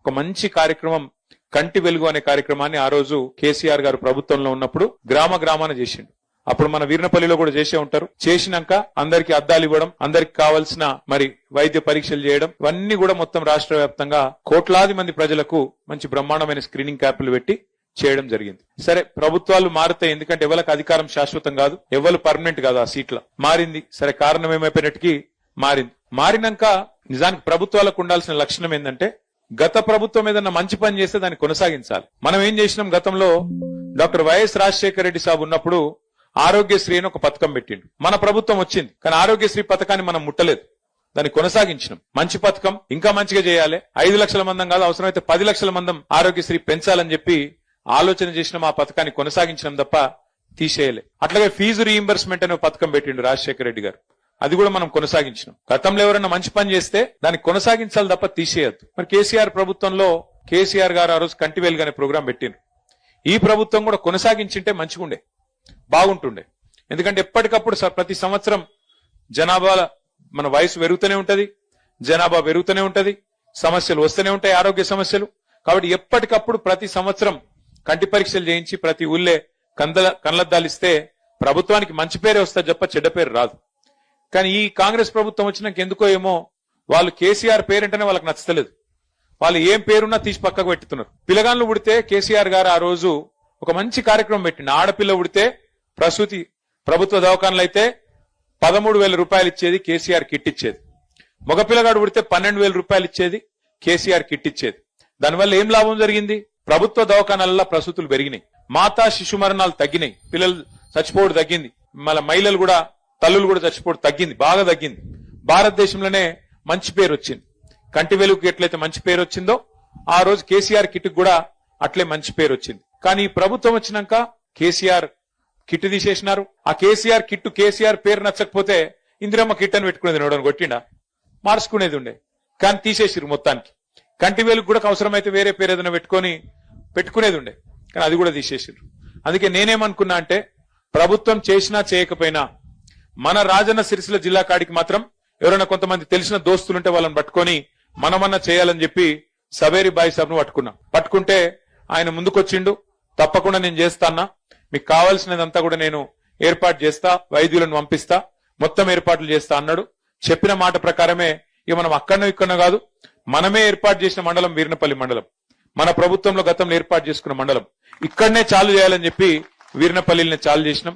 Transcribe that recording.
ఒక మంచి కార్యక్రమం కంటి వెలుగు అనే కార్యక్రమాన్ని ఆ రోజు కేసీఆర్ గారు ప్రభుత్వంలో ఉన్నప్పుడు గ్రామ గ్రామాన చేసిండు. అప్పుడు మన వీర్నపల్లిలో కూడా చేసే ఉంటారు. చేసినాక అందరికి అద్దాలు ఇవ్వడం, అందరికి కావాల్సిన మరి వైద్య పరీక్షలు చేయడం, ఇవన్నీ కూడా మొత్తం రాష్ట్ర వ్యాప్తంగా కోట్లాది మంది ప్రజలకు మంచి బ్రహ్మాండమైన స్క్రీనింగ్ క్యాంపులు పెట్టి చేయడం జరిగింది. సరే, ప్రభుత్వాలు మారుతాయి, ఎందుకంటే ఎవరికి అధికారం శాశ్వతం కాదు, ఎవరు పర్మనెంట్ కాదు. ఆ సీట్ల మారింది. సరే, కారణం ఏమైపోయినట్టుకి మారింది. మారినాక నిజానికి ప్రభుత్వాలకు ఉండాల్సిన లక్షణం ఏంటంటే గత ప్రభుత్వం ఏదన్నా మంచి పని చేస్తే దాన్ని కొనసాగించాలి. మనం ఏం చేసినాం, గతంలో డాక్టర్ వైఎస్ రాజశేఖర రెడ్డి సాబ్ ఉన్నప్పుడు ఆరోగ్యశ్రీ అని ఒక పథకం పెట్టిండు. మన ప్రభుత్వం వచ్చింది, కానీ ఆరోగ్యశ్రీ పథకాన్ని మనం ముట్టలేదు, దాన్ని కొనసాగించినాం. మంచి పథకం, ఇంకా మంచిగా చేయాలి. 5 లక్షల మందం కాదు, అవసరమైతే 10 లక్షల మందం ఆరోగ్యశ్రీ పెంచాలని చెప్పి ఆలోచన చేసినాం. ఆ పథకాన్ని కొనసాగించడం తప్ప తీసేయలే. అట్లాగే ఫీజు రీయింబర్స్మెంట్ అనే పథకం పెట్టిండు రాజశేఖర రెడ్డి గారు, అది కూడా మనం కొనసాగించినాం. గతంలో ఎవరైనా మంచి పని చేస్తే దాన్ని కొనసాగించాలి తప్ప తీసేయద్దు. మరి కేసీఆర్ ప్రభుత్వంలో కేసీఆర్ గారు ఆ రోజు కంటి వెలుగు అనే ప్రోగ్రాం పెట్టిండ్రు. ఈ ప్రభుత్వం కూడా కొనసాగించింటే మంచిగుండే, బాగుంటుండే. ఎందుకంటే ఎప్పటికప్పుడు ప్రతి సంవత్సరం జనాభా మన వయసు పెరుగుతూనే ఉంటది, జనాభా పెరుగుతూనే ఉంటది, సమస్యలు వస్తూనే ఉంటాయి, ఆరోగ్య సమస్యలు. కాబట్టి ఎప్పటికప్పుడు ప్రతి సంవత్సరం కంటి పరీక్షలు చేయించి ప్రతి ఊళ్ళే కళ్ళద్దాలు ఇస్తే ప్రభుత్వానికి మంచి పేరే వస్తుంది తప్ప చెడ్డ పేరు రాదు. కానీ ఈ కాంగ్రెస్ ప్రభుత్వం వచ్చినాక ఎందుకో ఏమో వాళ్ళు కేసీఆర్ పేరంటేనే వాళ్ళకి నచ్చలేదు. వాళ్ళు ఏం పేరున్నా తీసి పక్కకు పెట్టుతున్నారు. పిల్లగాళ్ళు పుడితే కేసీఆర్ గారు ఆ రోజు ఒక మంచి కార్యక్రమం పెట్టిండు. ఆడపిల్ల పుడితే ప్రసూతి ప్రభుత్వ దవాఖానలు అయితే 13,000 రూపాయలు ఇచ్చేది, కేసీఆర్ కిట్ ఇచ్చేది. మగపిల్లగాడు పుడితే 12,000 రూపాయలు ఇచ్చేది, కేసీఆర్ కిట్ ఇచ్చేది. దానివల్ల ఏం లాభం జరిగింది? ప్రభుత్వ దవాఖానాలలో ప్రసూతులు పెరిగినాయి, మాతా శిశు మరణాలు తగ్గినాయి, పిల్లలు చచ్చిపోవడం తగ్గింది, మళ్ళీ మహిళలు కూడా తల్లులు కూడా చచ్చిపోవడం తగ్గింది, బాగా తగ్గింది. భారతదేశంలోనే మంచి పేరు వచ్చింది. కంటి వెలుగుకి ఎట్లయితే మంచి పేరు వచ్చిందో ఆ రోజు కేసీఆర్ కిట్ కూడా అట్లే మంచి పేరు వచ్చింది. కానీ ఈ ప్రభుత్వం వచ్చినాక కేసీఆర్ కిట్ తీసేసినారు. ఆ కేసీఆర్ కిట్టు కేసీఆర్ పేరు నచ్చకపోతే ఇందిరమ్మ కిట్ అని పెట్టుకునేది, నోడని కొట్టిండా, మార్చుకునేది ఉండే. కానీ తీసేసిరు మొత్తానికి. కంటి వెలుగు కూడా అవసరమైతే వేరే పేరు ఏదైనా పెట్టుకునేది ఉండే, కానీ అది కూడా తీసేసిరు. అందుకే నేనేమనుకున్నా అంటే ప్రభుత్వం చేసినా చేయకపోయినా మన రాజన్న సిరిసిల్ల జిల్లా కాడికి మాత్రం ఎవరైనా కొంతమంది తెలిసిన దోస్తులుంటే వాళ్ళని పట్టుకొని మనమన్నా చేయాలని చెప్పి సవేరి బాయ్ సాబ్ను పట్టుకుంటే ఆయన ముందుకొచ్చిండు. తప్పకుండా నేను చేస్తానా, మీకు కావాల్సినదంతా కూడా నేను ఏర్పాటు చేస్తా, వైద్యులను పంపిస్తా, మొత్తం ఏర్పాట్లు చేస్తా అన్నాడు. చెప్పిన మాట ప్రకారమే ఇక మనం అక్కడనో ఇక్కడనో కాదు, మనమే ఏర్పాటు చేసిన మండలం వీర్నపల్లి మండలం. మన ప్రభుత్వంలో గతంలో ఏర్పాటు చేసుకున్న మండలం ఇక్కడనే చాలు చేయాలని చెప్పి వీర్నపల్లిని చాలు చేసినాం.